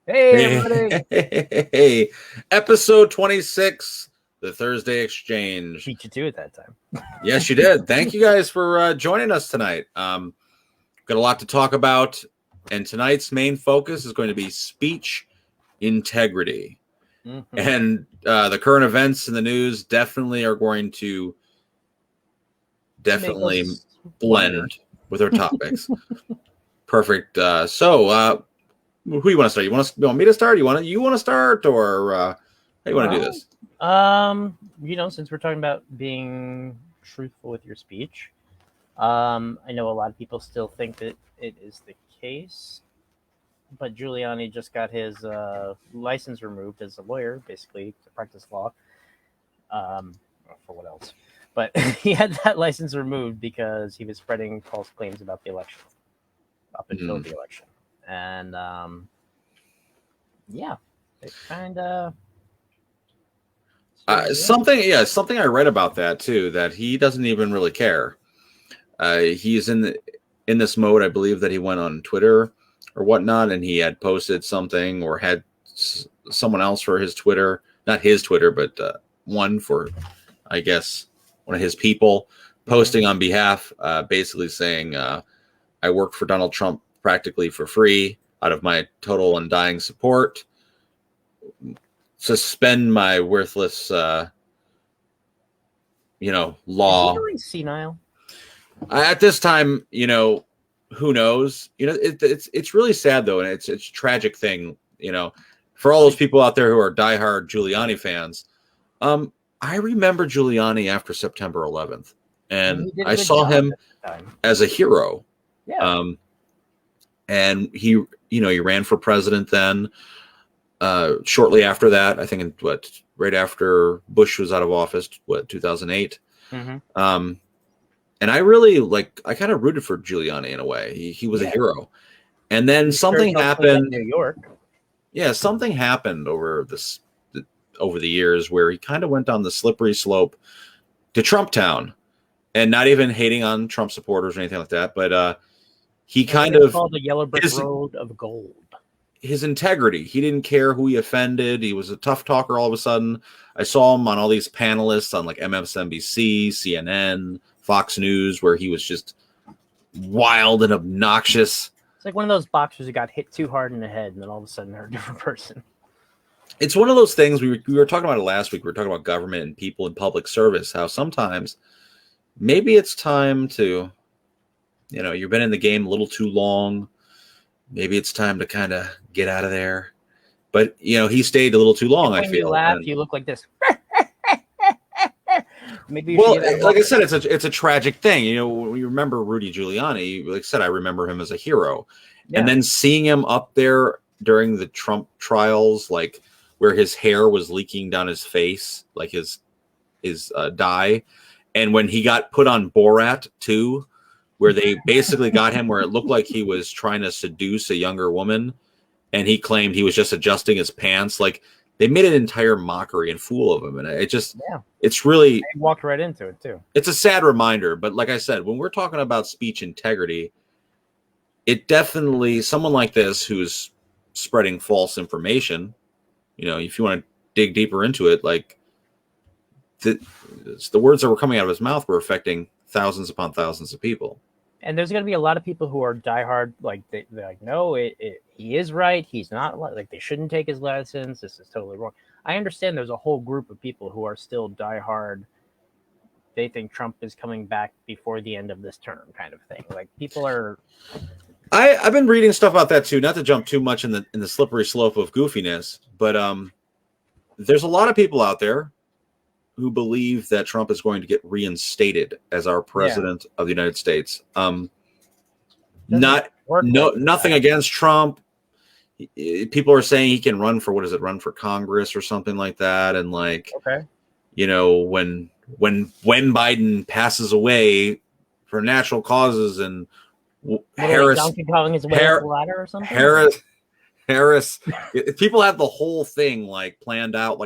Hey, Hey, everybody. episode 26, the Thursday Exchange. Beat you to it that time. Yes, you did. Thank you guys for joining us tonight. Got a lot to talk about, and tonight's main focus is going to be speech integrity. And the current events in the news definitely are going to Make definitely us blend wonder. with our topics. Perfect. Who you want to start? You want me to start? You want to start, or how you want to do Well, this? since we're talking about being truthful with your speech, I know a lot of people still think that it is the case, but Giuliani just got his license removed as a lawyer, basically to practice law. For what else? But he had that license removed because he was spreading false claims about the election up until the election, and yeah, it kind of something I read about that too. That he doesn't even really care. He's in this mode. I believe that he went on Twitter or whatnot, and he had posted something or had someone else for his Twitter, not his Twitter, but one for, I guess, one of his people posting on behalf, basically saying, "I worked for Donald Trump practically for free out of my total undying support. Suspend my worthless, law." Is he going senile? At this time, who knows? It's really sad though, and it's a tragic thing. For all those people out there who are diehard Giuliani fans. I remember Giuliani after September 11th, and He did a I good saw job him at the time. as a hero. Yeah. And he ran for president then. Shortly after that, I think right after Bush was out of office, 2008. And I really I kind of rooted for Giuliani in a way. He was a hero. And then something happened. New York. Yeah, something happened over the years where he kind of went down the slippery slope to Trump Town, and not even hating on Trump supporters or anything like that, but he kind of called the yellow brick road of gold. His integrity. He didn't care who he offended. He was a tough talker all of a sudden. I saw him on all these panelists on like MSNBC, CNN, Fox News, where he was just wild and obnoxious. It's like one of those boxers who got hit too hard in the head, and then all of a sudden they're a different person. It's one of those things. We were talking about it last week. We were talking about government and people in public service, how sometimes maybe it's time to, you've been in the game a little too long. Maybe it's time to kind of get out of there. But, he stayed a little too long, I feel. You laugh, you look like this. Maybe like I said, it's a tragic thing. When you remember Rudy Giuliani, like I said, I remember him as a hero. Yeah. And then seeing him up there during the Trump trials, like where his hair was leaking down his face, like his dye. And when he got put on Borat 2, where they basically got him where it looked like he was trying to seduce a younger woman, and he claimed he was just adjusting his pants. Like, they made an entire mockery and fool of him. And it's really... He walked right into it, too. It's a sad reminder. But like I said, when we're talking about speech integrity, it definitely... Someone like this who's spreading false information, if you want to dig deeper into it, like... the words that were coming out of his mouth were affecting thousands upon thousands of people. And there's going to be a lot of people who are diehard, like they're like, no, he is right. He's not, like, they shouldn't take his license. This is totally wrong. I understand there's a whole group of people who are still diehard. They think Trump is coming back before the end of this term, kind of thing. Like, people are... I've been reading stuff about that too, not to jump too much in the slippery slope of goofiness, but there's a lot of people out there who believe that Trump is going to get reinstated as our president of the United States. Nothing against Trump. People are saying he can run for run for Congress or something like that. And when Biden passes away for natural causes, and Harris, calling his way up the ladder or something. Harris, people have the whole thing planned out,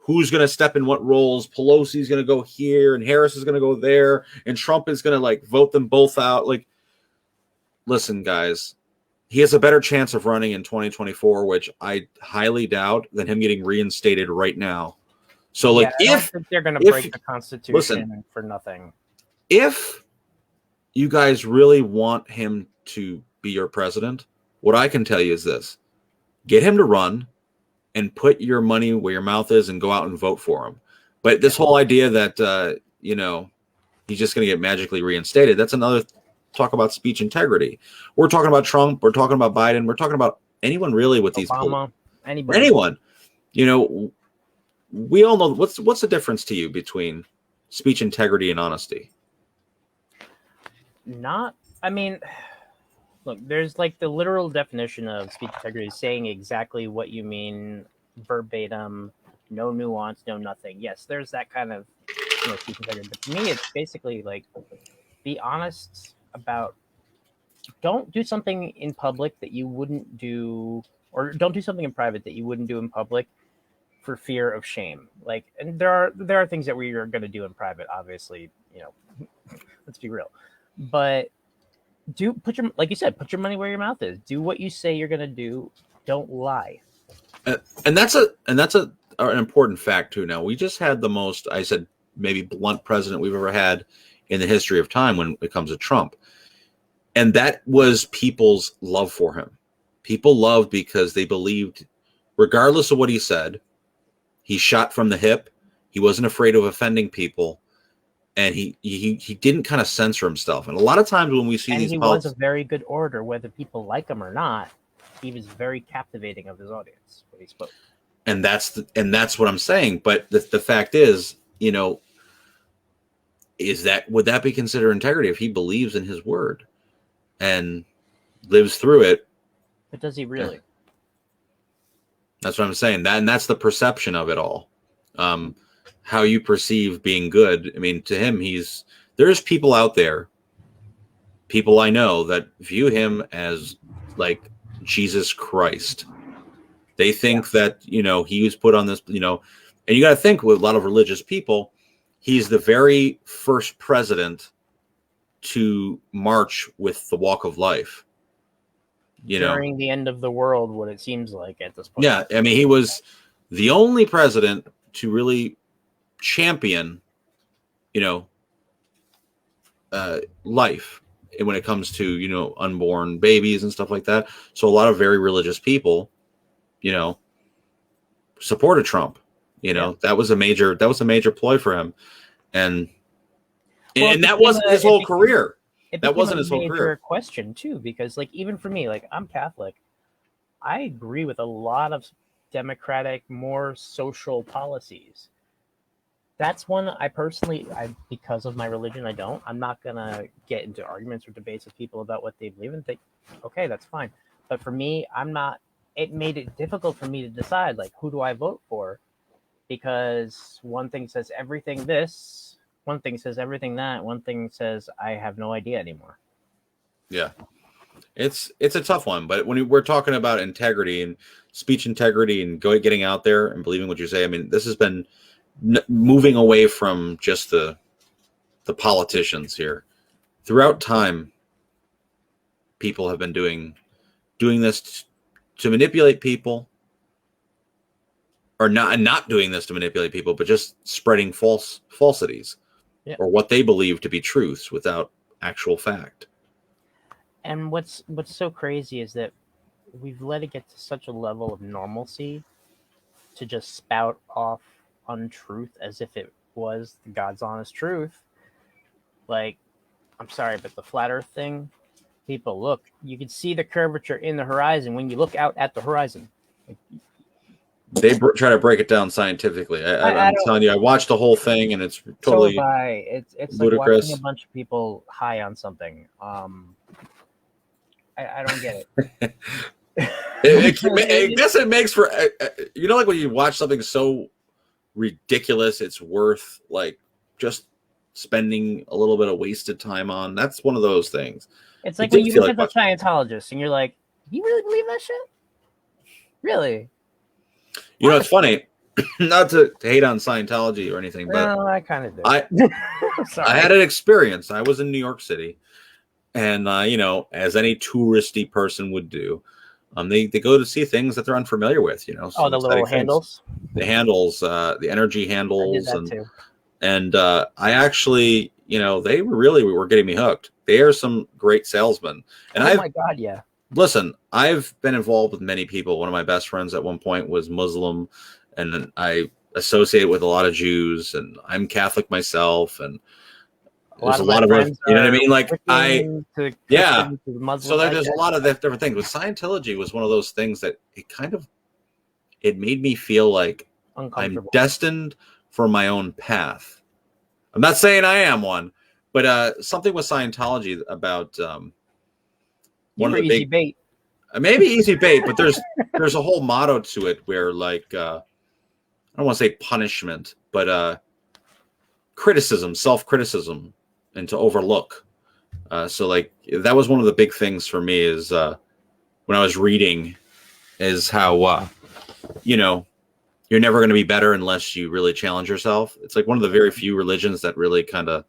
who's going to step in what roles. Pelosi's going to go here, and Harris is going to go there, and Trump is going to vote them both out. Listen, guys, he has a better chance of running in 2024, which I highly doubt, than him getting reinstated right now. So, like, I don't think they're going to break the Constitution for nothing. If you guys really want him to be your president, what I can tell you is this: get him to run and put your money where your mouth is and go out and vote for him. But this whole idea that, he's just going to get magically reinstated, that's another talk about speech integrity. We're talking about Trump. We're talking about Biden. We're talking about anyone really with Obama, these anyone. We all know what's the difference to you between speech integrity and honesty? Look, there's like the literal definition of speech integrity, saying exactly what you mean, verbatim, no nuance, no nothing. Yes, there's that kind of speech integrity. But to me, it's basically like, be honest about, don't do something in public that you wouldn't do, or don't do something in private that you wouldn't do in public for fear of shame. Like, and there are things that we are going to do in private, obviously, let's be real. But put your money where your mouth is. Do what you say you're going to do. Don't lie. And that's an important fact too. Now, we just had the most, I said, maybe blunt president we've ever had in the history of time when it comes to Trump. And that was people's love for him. People loved because they believed, regardless of what he said, he shot from the hip. He wasn't afraid of offending people. And he didn't kind of censor himself. And a lot of times when we see these, he was a very good orator, whether people like him or not. He was very captivating of his audience when he spoke. And that's what I'm saying. But the fact is, would that be considered integrity if he believes in his word and lives through it? But does he really? That's what I'm saying. That's the perception of it all. How you perceive being good. I mean, to him, there's people out there, people I know, that view him as like Jesus Christ. They think that, he was put on this, and you got to think, with a lot of religious people, he's the very first president to march with the walk of life. During the end of the world, what it seems like at this point. Yeah, I mean, he was the only president to really champion, life when it comes to, unborn babies and stuff like that. So a lot of very religious people, supported Trump. That was a major ploy for him. And that wasn't his whole career. That wasn't his whole career. Question too, because like, even for me, like, I'm Catholic. I agree with a lot of democratic, more social policies. That's one I personally, because of my religion, I'm not going to get into arguments or debates with people about what they believe in. Okay, that's fine. But for me, it made it difficult for me to decide, like, who do I vote for? Because one thing says everything this, one thing says everything that, one thing says I have no idea anymore. Yeah. It's a tough one, but when we're talking about integrity and speech integrity and getting out there and believing what you say, I mean, this has been moving away from just the politicians here. Throughout time, people have been doing this to manipulate people, or not doing this to manipulate people, but just spreading falsities, or what they believe to be truths without actual fact. And what's so crazy is that we've let it get to such a level of normalcy to just spout off untruth as if it was God's honest truth. Like, I'm sorry, but the flat earth thing, people, look, you can see the curvature in the horizon when you look out at the horizon. They try to break it down scientifically. I'm telling you, I watched the whole thing, and it's totally it's ludicrous. Like watching a bunch of people high on something. I don't get it. I guess it makes for, like when you watch something so ridiculous, it's worth like just spending a little bit of wasted time on. That's one of those things. It's like when you look at the Scientologists and you're like, you really believe that shit? Really? It's funny, not to hate on Scientology or anything, but no, I kind of do. I had an experience. I was in New York City, and as any touristy person would do, they go to see things that they're unfamiliar with. Oh, the little handles. The handles, the energy I did handles, that too. and I actually, they really were getting me hooked. They are some great salesmen, and Oh my God, yeah. Listen, I've been involved with many people. One of my best friends at one point was Muslim, and I associate with a lot of Jews, and I'm Catholic myself, and there's a lot of us, you know what I mean? Like yeah. So there's a lot of different things. But Scientology was one of those things that it made me feel like I'm destined for my own path. I'm not saying I am one, but something with Scientology about one of the easy big bait. Maybe easy bait, but there's a whole motto to it where like I don't want to say punishment, but criticism, self-criticism, and to overlook. So like that was one of the big things for me is when I was reading is how you're never going to be better unless you really challenge yourself. It's like one of the very few religions that really kind of,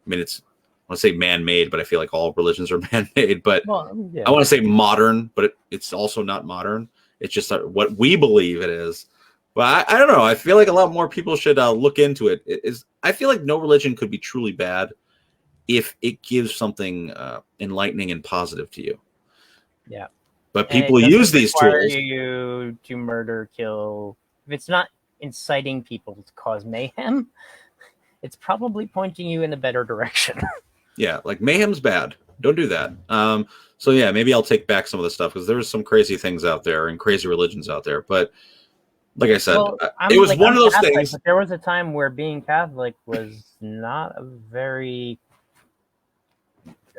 it's, I want to say man-made, but I feel like all religions are man-made. But I want to say modern, but it's also not modern. It's just what we believe it is. But I don't know. I feel like a lot more people should look into it. I feel like no religion could be truly bad if it gives something enlightening and positive to you. Yeah. But people use these tools. You to murder, kill. If it's not inciting people to cause mayhem, it's probably pointing you in a better direction. Yeah, like mayhem's bad. Don't do that. So yeah, maybe I'll take back some of the stuff because there's some crazy things out there and crazy religions out there. But like I said, it was one of those Catholic, things. But there was a time where being Catholic was not a very.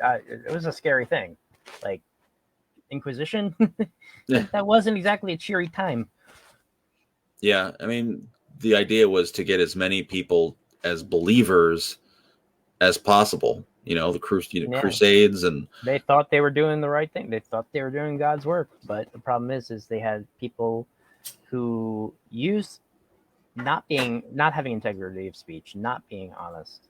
It was a scary thing, like Inquisition. That wasn't exactly a cheery time. Yeah, I mean, the idea was to get as many people as believers as possible. The Crusades, and they thought they were doing the right thing. They thought they were doing God's work, but the problem is they had people who used not having integrity of speech, not being honest,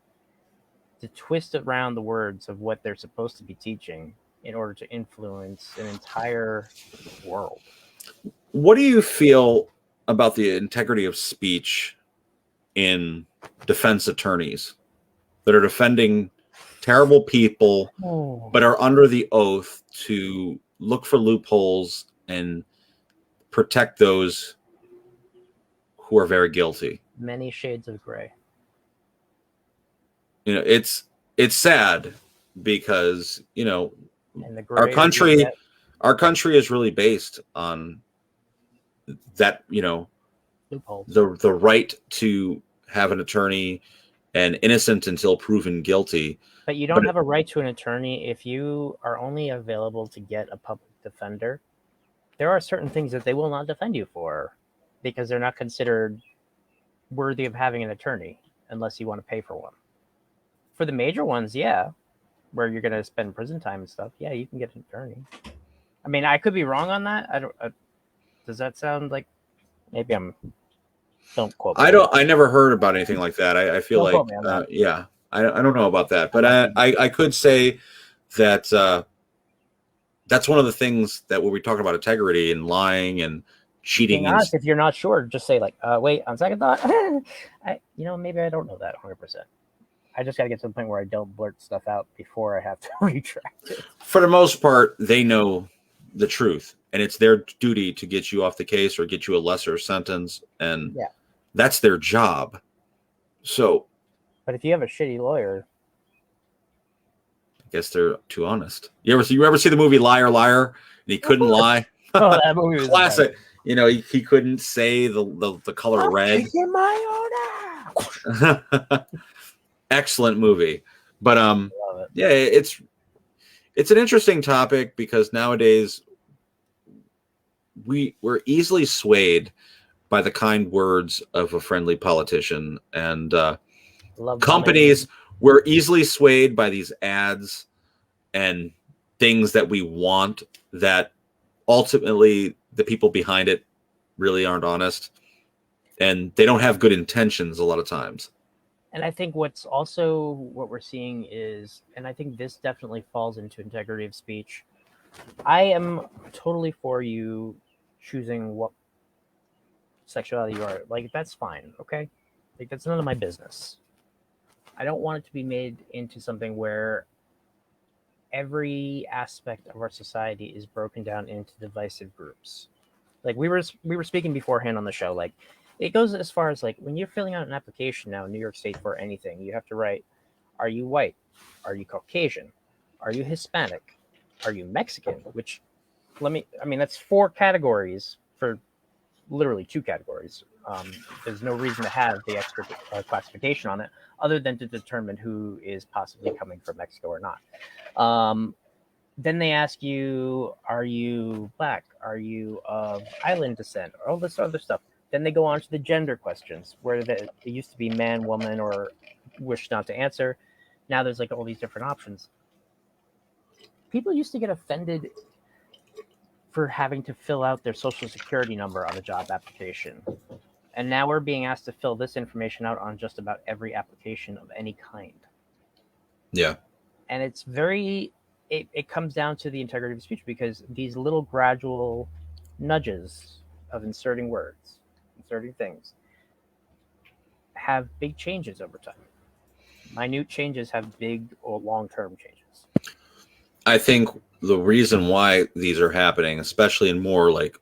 to twist around the words of what they're supposed to be teaching in order to influence an entire world. What do you feel about the integrity of speech in defense attorneys that are defending terrible people, but are under the oath to look for loopholes and protect those who are very guilty? Many shades of gray. It's sad because our country is really based on that. Loopholes. The right to have an attorney and innocent until proven guilty. But you don't have a right to an attorney if you are only available to get a public defender. There are certain things that they will not defend you for because they're not considered worthy of having an attorney unless you want to pay for one. For the major ones, yeah, where you're going to spend prison time and stuff, yeah, you can get an attorney. I mean, I could be wrong on that. Does that sound like maybe I'm? Don't quote me. I never heard about anything like that. I feel like yeah. I don't know about that, but I could say that that's one of the things that when we talk about integrity and lying and cheating. Being honest, if you're not sure, just say like, wait, on second thought, maybe I don't know that 100%. I just got to get to the point where I don't blurt stuff out before I have to retract it. For the most part, they know the truth, and it's their duty to get you off the case or get you a lesser sentence, and that's their job. So. But if you have a shitty lawyer, I guess they're too honest. You ever see the movie Liar Liar? And he couldn't lie. Oh, that movie was classic. He couldn't say the color red. In my own. Excellent movie, but yeah, it's an interesting topic because nowadays we're easily swayed by the kind words of a friendly politician, and companies we're easily swayed by these ads and things that we want that ultimately the people behind it really aren't honest, and they don't have good intentions a lot of times. And I think what we're seeing is, and I think this definitely falls into integrity of speech. I am totally for you choosing what sexuality you are. Like, that's fine, okay? Like, that's none of my business. I don't want it to be made into something where every aspect of our society is broken down into divisive groups. Like we were speaking beforehand on the show, like it goes as far as like when you're filling out an application now in New York State for anything, you have to write, are you white? Are you Caucasian? Are you Hispanic? Are you Mexican? Which I mean, that's 4 categories for literally 2 categories. There's no reason to have the extra classification on it other than to determine who is possibly coming from Mexico or not. Then they ask you, are you black? Are you of island descent? All this other stuff. Then they go on to the gender questions, where it used to be man, woman, or wish not to answer. Now there's like all these different options. People used to get offended for having to fill out their social security number on a job application. And now we're being asked to fill this information out on just about every application of any kind. Yeah. And it's it comes down to the integrity of speech, because these little gradual nudges of inserting words, inserting things, have big changes over time. Minute changes have big or long-term changes. I think the reason why these are happening, especially in more like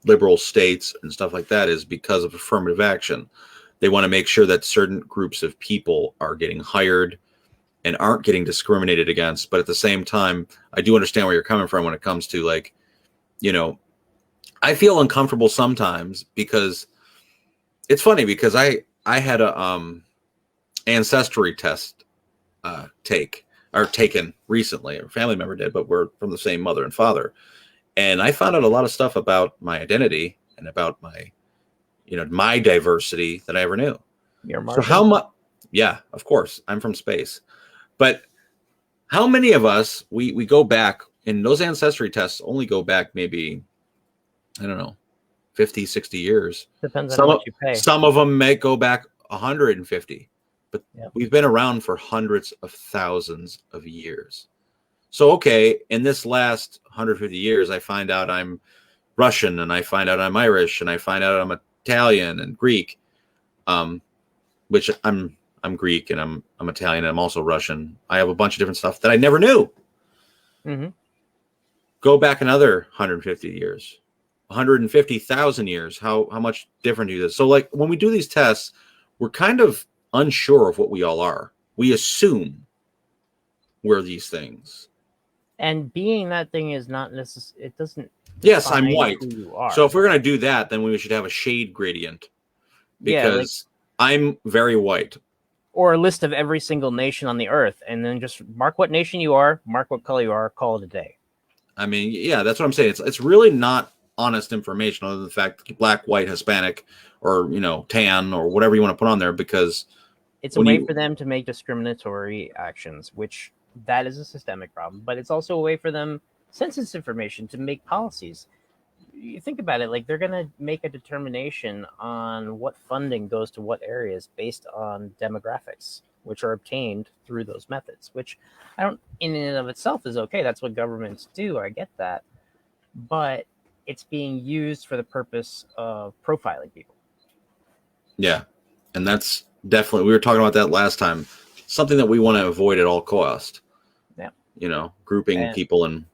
liberal states and stuff like that, is because of affirmative action. They want to make sure that certain groups of people are getting hired and aren't getting discriminated against. But at the same time, I do understand where you're coming from when it comes to, like, you know, I feel uncomfortable sometimes because it's funny because I had a ancestry test taken recently. A family member did, but we're from the same mother and father. And I found out a lot of stuff about my identity and about my, my diversity that I ever knew. You're Martian? So how much? Yeah, of course. I'm from space. But how many of us, we go back, and those ancestry tests only go back maybe, I don't know, 50, 60 years. Depends on how much you pay. Some of them may go back 150. But yep. We've been around for hundreds of thousands of years. So, okay, in this last 150 years, I find out I'm Russian, and I find out I'm Irish, and I find out I'm Italian and Greek, which I'm Greek and I'm Italian and I'm also Russian. I have a bunch of different stuff that I never knew. Mm-hmm. Go back another 150 years, 150,000 years. How much different do this? So, like, when we do these tests, we're kind of unsure of what we all are. We assume we're these things. And being that thing is not necessarily, it doesn't. Yes, I'm white. So if we're going to do that, then we should have a shade gradient, because I'm very white. Or a list of every single nation on the earth, and then just mark what nation you are, mark what color you are, call it a day. I mean, yeah, that's what I'm saying. It's really not honest information, other than the fact that black, white, Hispanic, or tan, or whatever you want to put on there, because it's a way for them to make discriminatory actions, which that is a systemic problem. But it's also a way for them, census information, to make policies. You think about it, like, they're going to make a determination on what funding goes to what areas based on demographics, which are obtained through those methods, which I don't, in and of itself, is okay. That's what governments do. I get that. But it's being used for the purpose of profiling people. Yeah. And that's definitely, we were talking about that last time, something that we want to avoid at all cost. Yeah. Grouping people in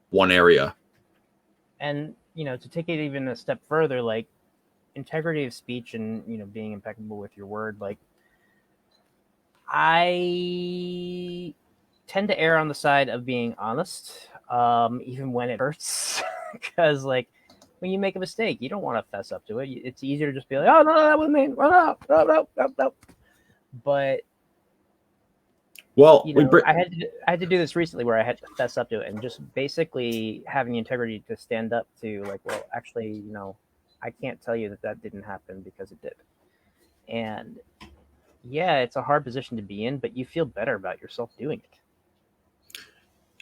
one area. And, to take it even a step further, like, integrity of speech and, being impeccable with your word, like, I tend to err on the side of being honest, even when it hurts, because, like, when you make a mistake, you don't want to fess up to it. It's easier to just be like, oh, no, that wasn't me. No. But, well, I had to do this recently where I had to fess up to it, and just basically having the integrity to stand up to, like, well, actually, I can't tell you that didn't happen because it did. And yeah, it's a hard position to be in, but you feel better about yourself doing it.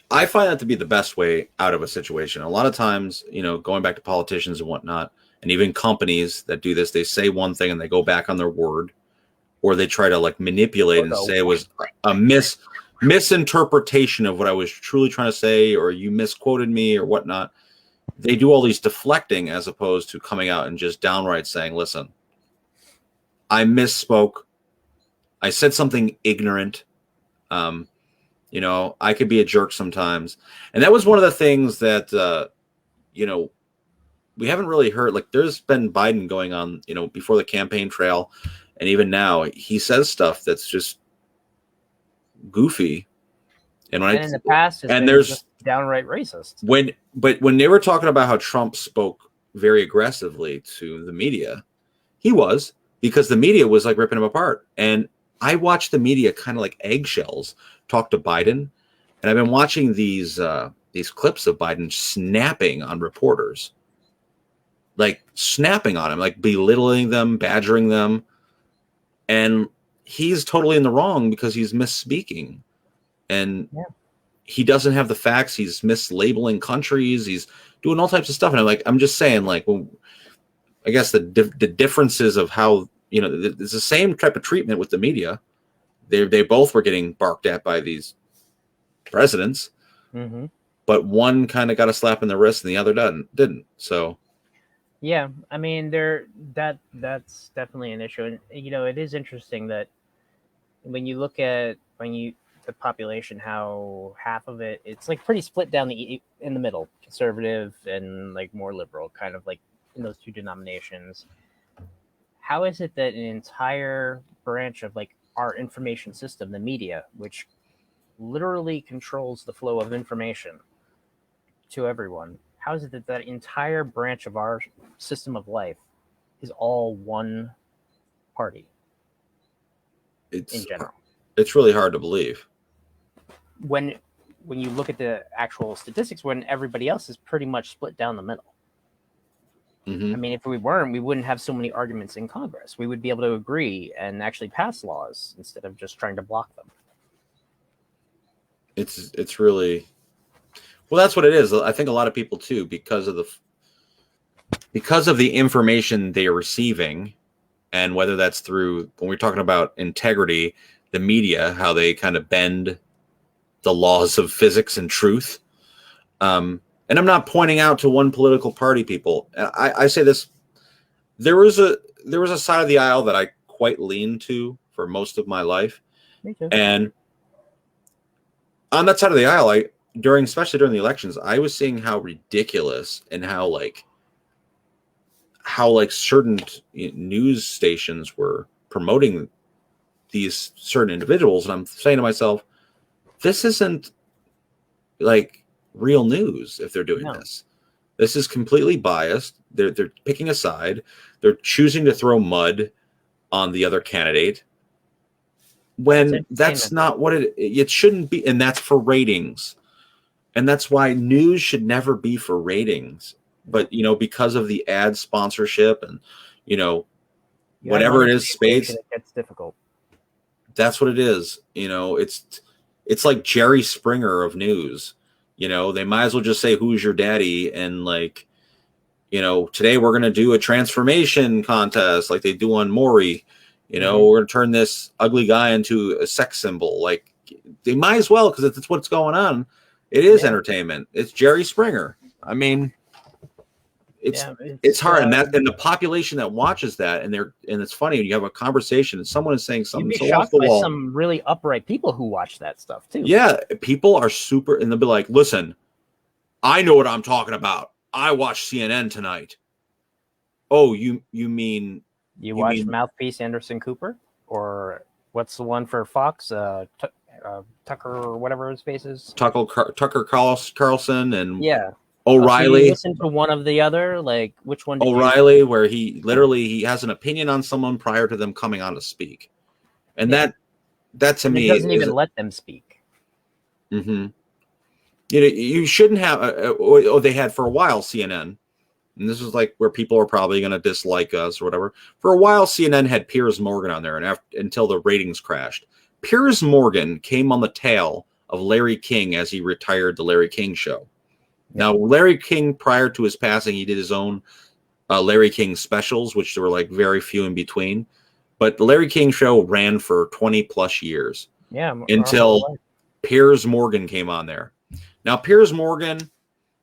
I find that to be the best way out of a situation. A lot of times, going back to politicians and whatnot, and even companies that do this, they say one thing and they go back on their word, or they try to like manipulate and say it was a misinterpretation of what I was truly trying to say, or you misquoted me or whatnot. They do all these deflecting as opposed to coming out and just downright saying, listen, I misspoke. I said something ignorant. You know, I could be a jerk sometimes. And that was one of the things that, you know, we haven't really heard. Like, there's been Biden going on, you know, before the campaign trail. And even now, he says stuff that's just goofy. And in the past, there's just downright racist. But when they were talking about how Trump spoke very aggressively to the media, he was, because the media was like ripping him apart. And I watched the media kind of like eggshells talk to Biden, and I've been watching these clips of Biden snapping on reporters, like snapping on him, like belittling them, badgering them, and he's totally in the wrong because he's misspeaking, and he doesn't have the facts. He's mislabeling countries. He's doing all types of stuff, and I'm just saying, like, well, I guess the differences of how, you know, it's the same type of treatment with the media. They both were getting barked at by these presidents, but one kind of got a slap in the wrist and the other didn't. So, yeah, I mean, that's definitely an issue, and you know, it is interesting that when you look at the population, how half of it's like pretty split down in the middle, conservative and like more liberal, kind of like in those two denominations. How is it that an entire branch of like our information system, the media, which literally controls the flow of information to everyone, how is it that that entire branch of our system of life is all one party in general? It's really hard to believe. When you look at the actual statistics, when everybody else is pretty much split down the middle. I mean, if we weren't, we wouldn't have so many arguments in Congress. We would be able to agree and actually pass laws instead of just trying to block them. It's really, well, that's what it is. I think a lot of people too, because of the information they are receiving, and whether that's through, when we're talking about integrity, the media, how they kind of bend the laws of physics and truth. And I'm not pointing out to one political party, people. I say this: there was a side of the aisle that I quite leaned to for most of my life. Me too. And on that side of the aisle, especially during the elections, I was seeing how ridiculous and how certain news stations were promoting these certain individuals, and I'm saying to myself, this isn't like real news. If they're doing this is completely biased. They're picking a side. They're choosing to throw mud on the other candidate when that's not what it shouldn't be. And that's for ratings, and that's why news should never be for ratings. But you know, because of the ad sponsorship and whatever it is, space, it gets difficult. That's what it is. You know, it's like Jerry Springer of news. You know, they might as well just say, who's your daddy? And like, you know, today we're going to do a transformation contest like they do on Maury. You know, we're going to turn this ugly guy into a sex symbol. Like, they might as well, because that's what's going on. It is entertainment. It's Jerry Springer. I mean, it's hard. And the population that watches that, and it's funny when you have a conversation and someone is saying something You'd be so shocked off the by wall. some really upright people who watch that stuff too. Yeah, people are super, and they'll be like, listen, I know what I'm talking about. I watched CNN tonight. Oh, you mean you watch Mouthpiece Anderson Cooper, or what's the one for Fox? Tucker or whatever his face is. Tucker Carlson and So O'Reilly. you listen to one of the other, like which one? O'Reilly, where he has an opinion on someone prior to them coming on to speak, and that to me doesn't even let them speak. You know, you shouldn't have. They had for a while CNN, and this is like where people are probably going to dislike us or whatever. For a while, CNN had Piers Morgan on there, and until the ratings crashed, Piers Morgan came on the tail of Larry King as he retired the Larry King Show. Now, Larry King, prior to his passing, he did his own Larry King specials, which there were like very few in between. But the Larry King Show ran for 20 plus years. Yeah. Until Piers Morgan came on there. Now, Piers Morgan,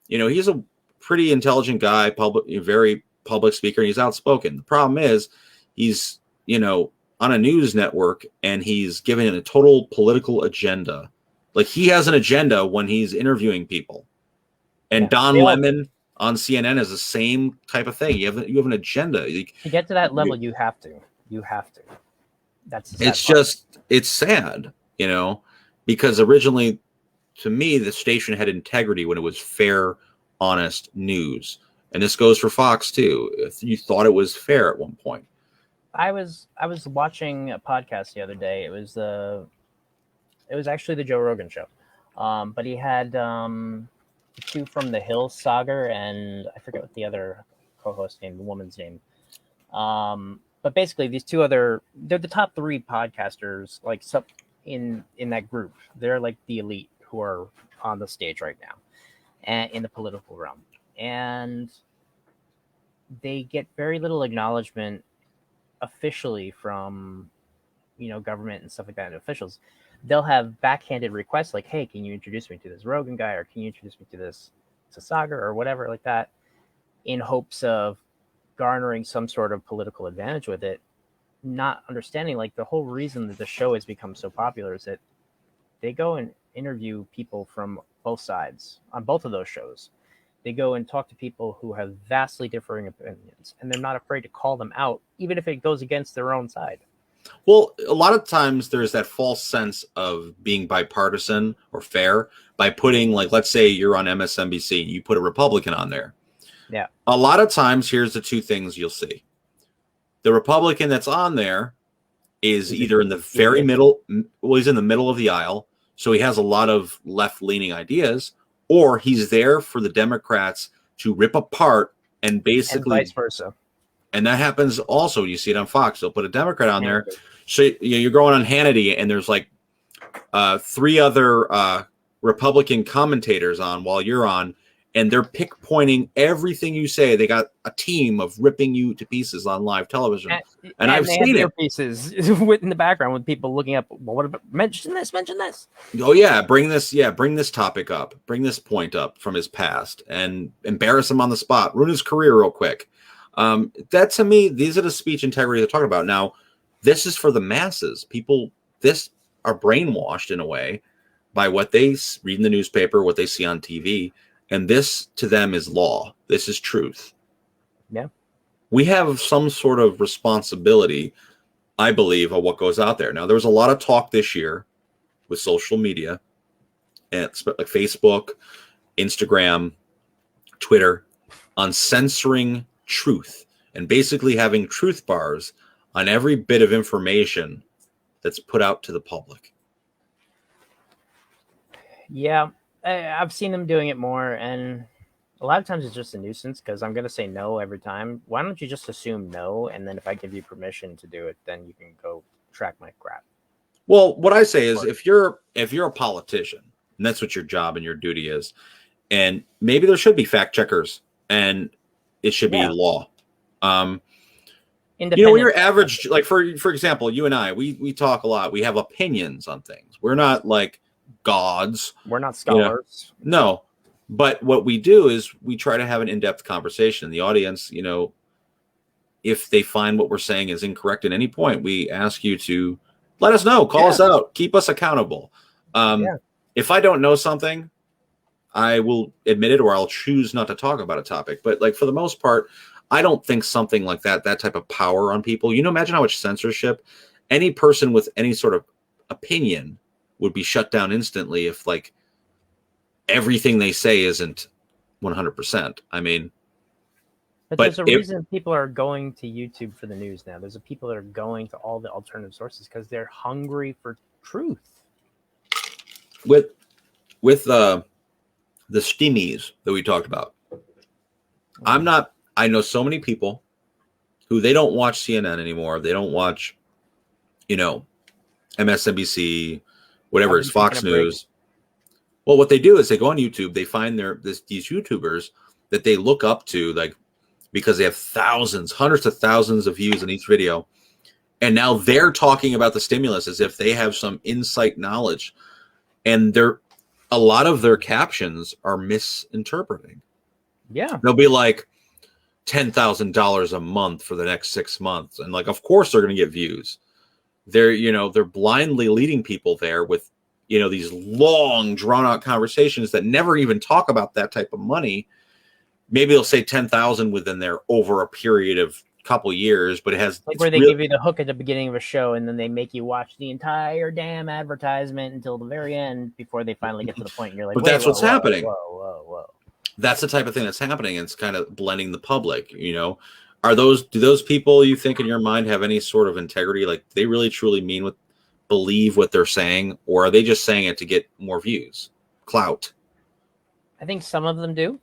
he's a pretty intelligent guy, very public speaker, and he's outspoken. The problem is he's, on a news network, and he's giving a total political agenda. Like, he has an agenda when he's interviewing people. And Don Lemon on CNN is the same type of thing. You have an agenda. To get to that level, you have to. That's it's sad, because originally, to me, the station had integrity when it was fair, honest news. And this goes for Fox too. If you thought it was fair at one point. I was watching a podcast the other day. It was actually the Joe Rogan show. But he had two from the Hill, Sagar, and I forget what the other co-host name, the woman's name. But basically, these two they're the top 3 podcasters, like in that group. They're like the elite who are on the stage right now, and in the political realm, and they get very little acknowledgement officially from, government and stuff like that, and officials. They'll have backhanded requests like, "Hey, can you introduce me to this Rogan guy, or can you introduce me to this Sagar or whatever like that," in hopes of garnering some sort of political advantage with it, not understanding like the whole reason that the show has become so popular is that they go and interview people from both sides on both of those shows. They go and talk to people who have vastly differing opinions, and they're not afraid to call them out, even if it goes against their own side. Well, a lot of times there's that false sense of being bipartisan or fair by putting, like, let's say you're on MSNBC, you put a Republican on there. Yeah. A lot of times, here's the two things you'll see. The Republican that's on there is either in the very middle, well, he's in the middle of the aisle, so he has a lot of left-leaning ideas, or he's there for the Democrats to rip apart and basically... And vice versa. And that happens also. You see it on Fox. They'll put a Democrat on there. So you're going on Hannity, and there's like 3 other Republican commentators on while you're on, and they're pick-pointing everything you say. They got a team of ripping you to pieces on live television. And I've seen it. Pieces in the background with people looking up, well, what about, mention this. Oh, yeah, bring this topic up. Bring this point up from his past and embarrass him on the spot. Ruin his career real quick. That, to me, these are the speech integrity they're talking about. Now, this is for the masses. People are brainwashed in a way by what they read in the newspaper, what they see on TV. And this to them is law. This is truth. Yeah. We have some sort of responsibility, I believe, of what goes out there. Now, there was a lot of talk this year with social media, and like Facebook, Instagram, Twitter, on censoring truth and basically having truth bars on every bit of information that's put out to the public. Yeah. I've seen them doing it more, and a lot of times it's just a nuisance because I'm going to say no every time. Why don't you just assume no, and then if I give you permission to do it, then you can go track my crap. Well, what I say is if you're a politician, and that's what your job and your duty is, and maybe there should be fact checkers, and it should be law. We're average, like for example, you and I, we talk a lot. We have opinions on things. We're not like gods. We're not scholars. No, but what we do is we try to have an in-depth conversation. The audience, if they find what we're saying is incorrect at any point, we ask you to let us know, call us out, keep us accountable. If I don't know something, I will admit it, or I'll choose not to talk about a topic. But like for the most part, I don't think something like that type of power on people, imagine how much censorship, any person with any sort of opinion would be shut down instantly if like everything they say isn't 100%. I mean, but there's a reason people are going to YouTube for the news now. There's people that are going to all the alternative sources because they're hungry for truth. With the stimmies that we talked about, I know so many people who they don't watch CNN anymore. They don't watch, MSNBC, whatever is Fox News. Well, what they do is they go on YouTube. They find these YouTubers that they look up to, like, because they have hundreds of thousands of views in each video, And now they're talking about the stimulus as if they have some insight knowledge. And a lot of their captions are misinterpreting. Yeah. They'll be like $10,000 a month for the next 6 months. And like, of course they're going to get views. They're blindly leading people there with, these long drawn out conversations that never even talk about that type of money. Maybe they'll say 10,000 within there over a period of couple years, but like where they give you the hook at the beginning of a show and then they make you watch the entire damn advertisement until the very end before they finally get to the point and you're like, but that's what's happening. Whoa. That's the type of thing that's happening. It's kind of blending the public, do those people, you think, in your mind have any sort of integrity? Like, they really truly believe what they're saying, or are they just saying it to get more views, clout? I think some of them do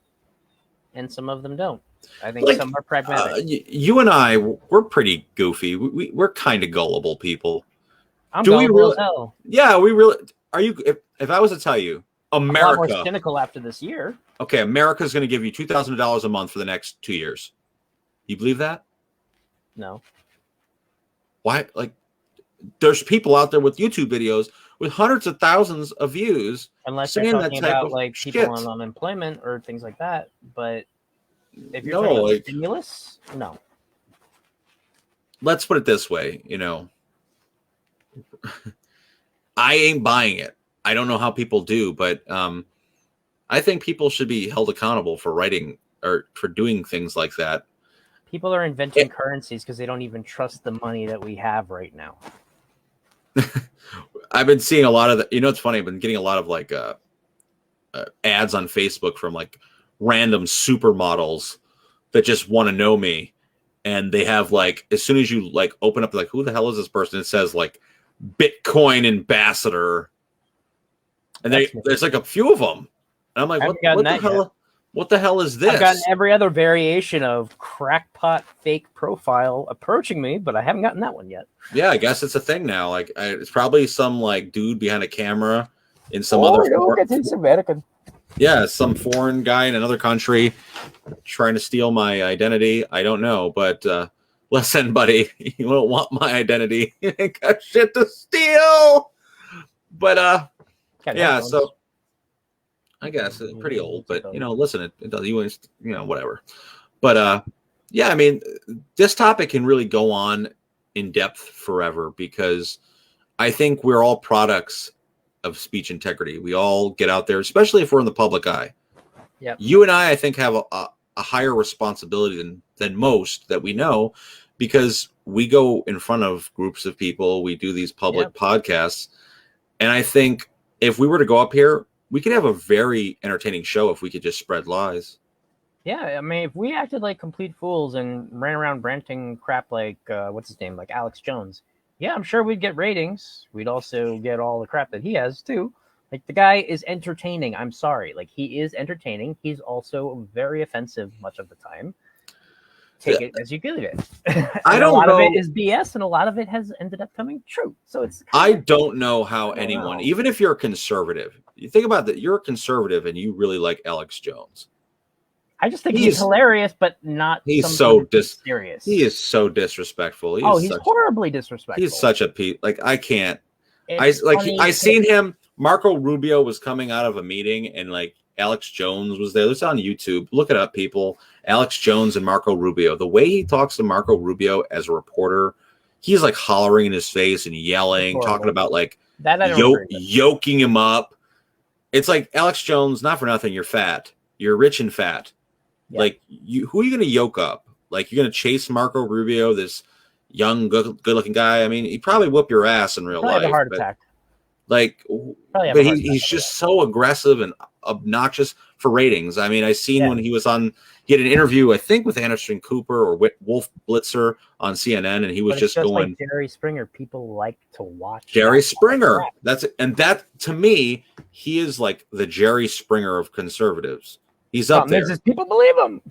and some of them don't. I think some are pragmatic. You and I, we're pretty goofy. We're kind of gullible people. I'm gullible as hell. Yeah, we really are. You, if I was to tell you, America, I'm a lot more cynical after this year. Okay, America's going to give you $2,000 a month for the next 2 years. You believe that? No. Why? Like, there's people out there with YouTube videos with hundreds of thousands of views. Unless you're talking about like people on unemployment or things like that, but. If you're talking about stimulus, no. Let's put it this way, I ain't buying it. I don't know how people do, but I think people should be held accountable for writing or for doing things like that. People are inventing currencies because they don't even trust the money that we have right now. I've been seeing a lot of it's funny. I've been getting a lot of like ads on Facebook from like random supermodels that just want to know me, and they have like, as soon as you like open up, like, who the hell is this person? It says like Bitcoin ambassador, and there's like a few of them, and I'm like, what the hell is this? I've gotten every other variation of crackpot fake profile approaching me, but I haven't gotten that one yet. Yeah, I guess it's a thing now. Like, it's probably some like dude behind a camera in some other. It's American. Yeah, some foreign guy in another country trying to steal my identity. I don't know, but listen, buddy, you don't want my identity. You ain't got shit to steal. But yeah, so I guess it's pretty old, but listen, it does you whatever. But yeah, I mean, this topic can really go on in depth forever because I think we're all products of speech integrity. We all get out there, especially if we're in the public eye. Yeah, you and I think, have a higher responsibility than most that we know, because we go in front of groups of people. We do these public podcasts, and I think if we were to go up here, we could have a very entertaining show if we could just spread lies. Yeah, I mean, if we acted like complete fools and ran around ranting crap like what's his name, like Alex Jones. Yeah, I'm sure we'd get ratings. We'd also get all the crap that he has, too. Like, the guy is entertaining. I'm sorry. Like, he is entertaining. He's also very offensive much of the time. Take it as you give it. I don't know. A lot of it is BS, and a lot of it has ended up coming true. So it's. I don't know how anyone, even if you're a conservative, you think about that, you're a conservative and you really like Alex Jones. I just think he's hilarious, but not. He's so serious. He is so disrespectful. He's horribly disrespectful. He's such a like, I can't. I seen him. Marco Rubio was coming out of a meeting, and like Alex Jones was there. It's on YouTube. Look it up, people. Alex Jones and Marco Rubio. The way he talks to Marco Rubio as a reporter, he's like hollering in his face and yelling, talking about like yoking him up. It's like, Alex Jones, not for nothing, you're fat. You're rich and fat. Yeah. Like, who are you going to yoke up? Like, you're going to chase Marco Rubio, this young, good-looking guy? I mean, he'd probably whoop your ass in real life. Have a heart attack. Like, but he's just so aggressive and obnoxious for ratings. I mean, I seen when he was on, he had an interview, I think, with Anderson Cooper or Wolf Blitzer on CNN, and he was just going. Like Jerry Springer, people like to watch Jerry Springer. That to me, he is like the Jerry Springer of conservatives. He's up there. People believe him.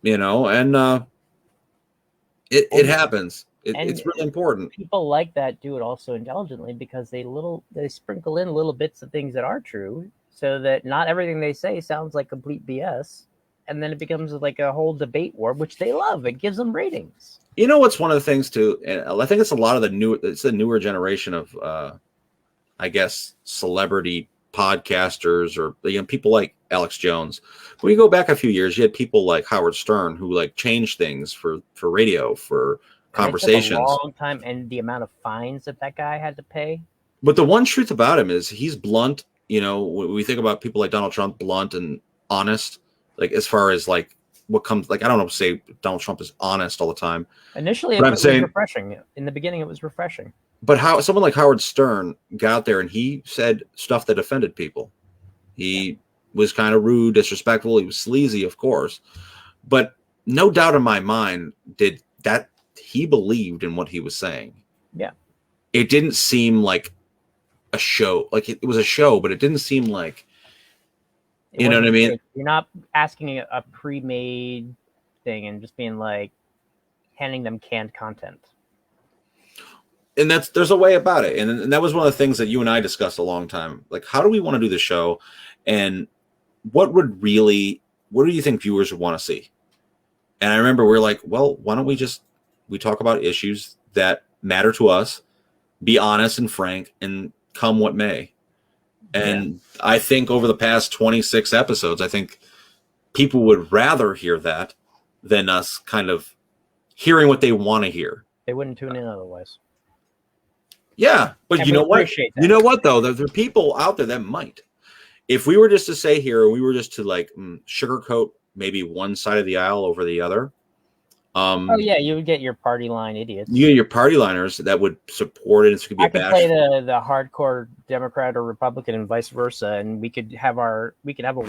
And it happens. It's really important. People like that do it also intelligently because they sprinkle in little bits of things that are true, so that not everything they say sounds like complete BS. and then it becomes like a whole debate war, which they love. It gives them ratings. You know what's one of the things too, and I think it's a lot of the newer generation of I guess celebrity podcasters or people like Alex Jones. When you go back a few years, you had people like Howard Stern who like changed things for radio, for conversations. It took a long time, and the amount of fines that guy had to pay. But the one truth about him is he's blunt. When we think about people like Donald Trump, blunt and honest, like as far as like what comes, like I don't know, say Donald Trump is honest all the time. Initially, it was refreshing. In the beginning, it was refreshing. But how someone like Howard Stern got there and he said stuff that offended people. He was kind of rude, disrespectful. He was sleazy, of course. But no doubt in my mind did that he believed in what he was saying. Yeah. It didn't seem like a show. Like it was a show, but it didn't seem like, you know what I mean? You're not asking a pre-made thing and just being like handing them canned content. And there's a way about it. And that was one of the things that you and I discussed a long time. Like, how do we want to do the show? And what do you think viewers would want to see? And I remember we're like, well, why don't we talk about issues that matter to us, be honest and frank, and come what may. And I think over the past 26 episodes, I think people would rather hear that than us kind of hearing what they want to hear. They wouldn't tune in otherwise. Yeah, but you know what? You know what, though? There are people out there that might. If we were just to say here, we were just to like sugarcoat maybe one side of the aisle over the other. Oh yeah, you would get your party line idiots. You get your party liners that would support it. It could be I could play the hardcore Democrat or Republican and vice versa, and we could have a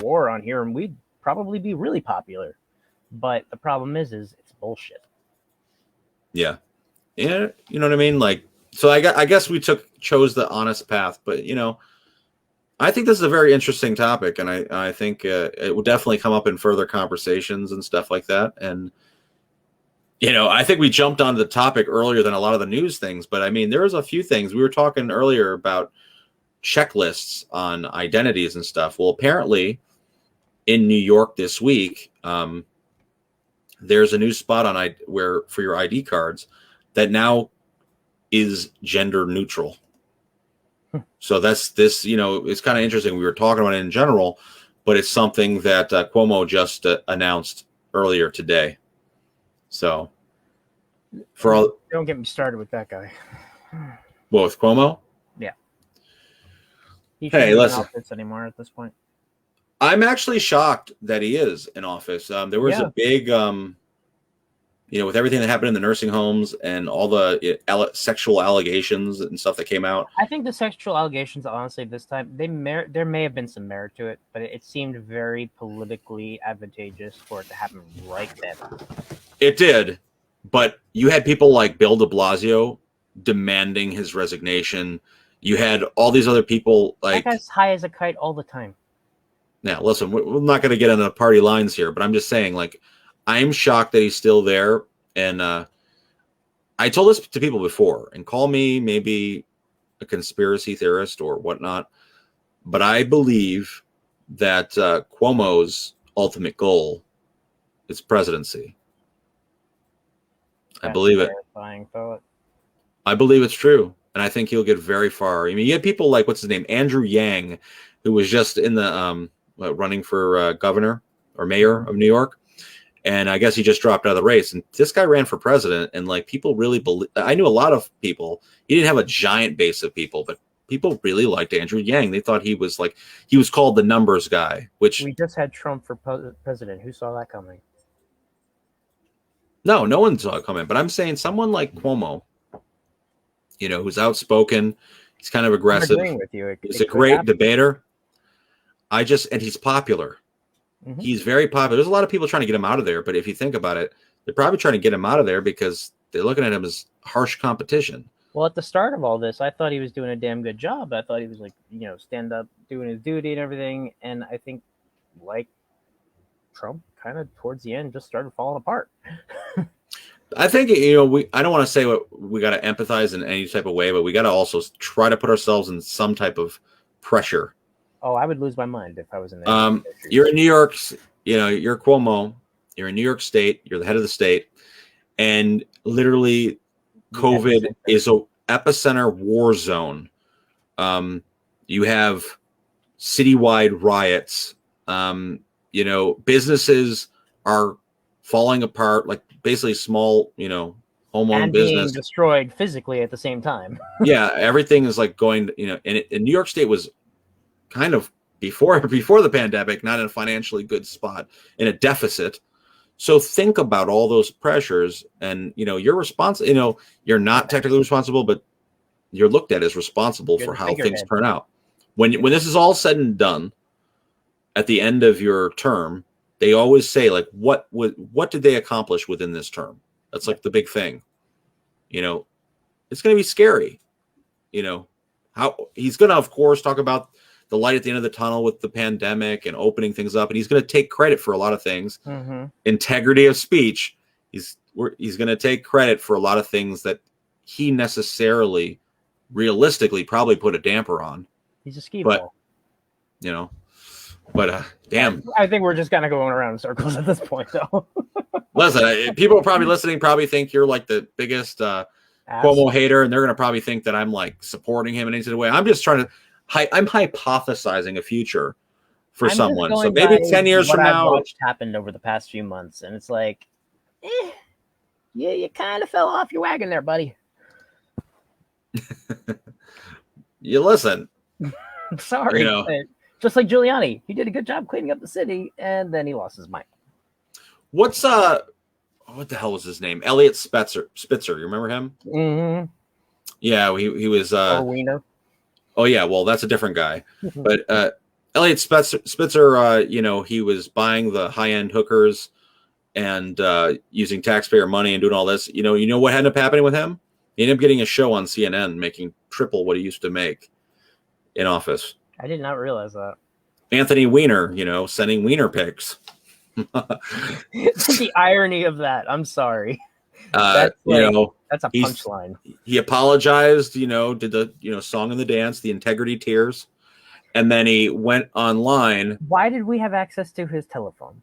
war on here, and we'd probably be really popular. But the problem is it's bullshit. Yeah, you know what I mean, like. So I guess we chose the honest path, but I think this is a very interesting topic, and I think it will definitely come up in further conversations and stuff like that. And I think we jumped onto the topic earlier than a lot of the news things, but I mean there was a few things we were talking earlier about checklists on identities and stuff. Well, apparently in New York this week, there's a new spot on where for your ID cards that now is gender neutral. So that's this, it's kind of interesting. We were talking about it in general, but it's something that Cuomo just announced earlier today. So don't get me started with that guy. Well, with Cuomo? Yeah. Hey, listen. Office anymore at this point. I'm actually shocked that he is in office. There was a big, with everything that happened in the nursing homes and all the sexual allegations and stuff that came out. I think the sexual allegations, honestly, this time, there may have been some merit to it, but it seemed very politically advantageous for it to happen right then. It did, but you had people like Bill de Blasio demanding his resignation. You had all these other people like... That guy's high as a kite all the time. Now, listen, we're not going to get into party lines here, but I'm just saying, like, I'm shocked that he's still there. And I told this to people before, and call me maybe a conspiracy theorist or whatnot, but I believe that Cuomo's ultimate goal is presidency. I believe it. Thought. I believe it's true, and I think he'll get very far. I mean, you had people like, what's his name, Andrew Yang, who was just in the running for governor or mayor of New York. And I guess he just dropped out of the race. And this guy ran for president. And like people really believe, I knew a lot of people. He didn't have a giant base of people, but people really liked Andrew Yang. They thought he was called the numbers guy, which we just had Trump for president. Who saw that coming? No one saw it coming. But I'm saying someone like Cuomo, who's outspoken. He's kind of aggressive. I'm agreeing with you. He's a great debater. And he's popular. Mm-hmm. He's very popular. There's a lot of people trying to get him out of there, but if you think about it, they're probably trying to get him out of there because they're looking at him as harsh competition. Well, at the start of all this, I thought he was doing a damn good job. I thought he was stand up, doing his duty and everything. And I think like Trump kind of towards the end just started falling apart. I think, I don't want to say what we got to empathize in any type of way, but we got to also try to put ourselves in some type of pressure. Oh, I would lose my mind if I was in there. You're in New York. you're Cuomo, you're in New York State, you're the head of the state, and literally COVID is a epicenter war zone. You have citywide riots. Businesses are falling apart, like basically small, home-owned business being destroyed physically at the same time. Yeah, everything is like going, and New York State was kind of before the pandemic, not in a financially good spot, in a deficit. So think about all those pressures, and you're responsible. You're not technically responsible, but you're looked at as responsible for how things turn out. When this is all said and done, at the end of your term, they always say, like, what did they accomplish within this term? That's like the big thing. It's going to be scary. How he's going to, of course, talk about the light at the end of the tunnel with the pandemic and opening things up, and he's going to take credit for a lot of things. Mm-hmm. Integrity of speech. He's going to take credit for a lot of things that he necessarily, realistically, probably put a damper on. He's a ski ball. Damn. I think we're just kind of going around in circles at this point, though. Listen, people probably listening probably think you're like the biggest Cuomo hater, and they're going to probably think that I'm like supporting him in any way. I'm just trying to, I'm hypothesizing a future for someone. So maybe 10 years from now, what's happened over the past few months, and it's like, you kind of fell off your wagon there, buddy. You listen. Sorry, but just like Giuliani, he did a good job cleaning up the city, and then he lost his mind. What the hell was his name? Elliot Spitzer. You remember him? Mm-hmm. Yeah, he was. Wiener. Oh yeah, well that's a different guy. But Elliot Spitzer, he was buying the high-end hookers and using taxpayer money and doing all this. You know what ended up happening with him? He ended up getting a show on CNN, making triple what he used to make in office. I did not realize that. Anthony Weiner, sending Weiner pics. The irony of that. I'm sorry. That's a punchline. He apologized, did the song and the dance, the integrity tears, and then he went online. Why did we have access to his telephone?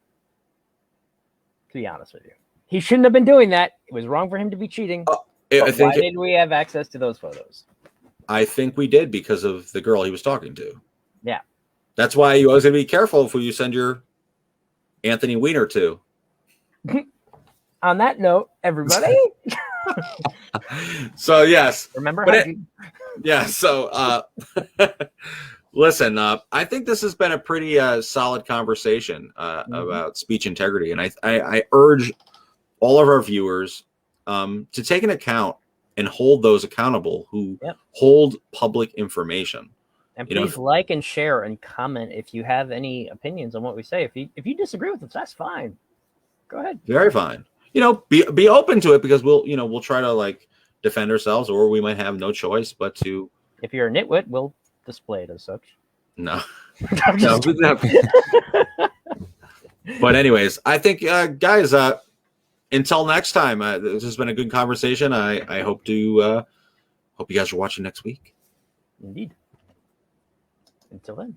To be honest with you, he shouldn't have been doing that. It was wrong for him to be cheating. Why did we have access to those photos? I think we did because of the girl he was talking to. Yeah. That's why you always got to be careful who you send your Anthony Weiner to. On that note, everybody. So yes. Remember so listen, I think this has been a pretty solid conversation about speech integrity. And I urge all of our viewers to take an account and hold those accountable who hold public information. And please like and share and comment if you have any opinions on what we say. If you disagree with us, that's fine. Go ahead. Very fine. Be open to it, because we'll try to like defend ourselves, or we might have no choice but to. If you're a nitwit, we'll display it as such. No. No. But anyways, I think guys, until next time, this has been a good conversation. I hope you guys are watching next week. Indeed. Until then.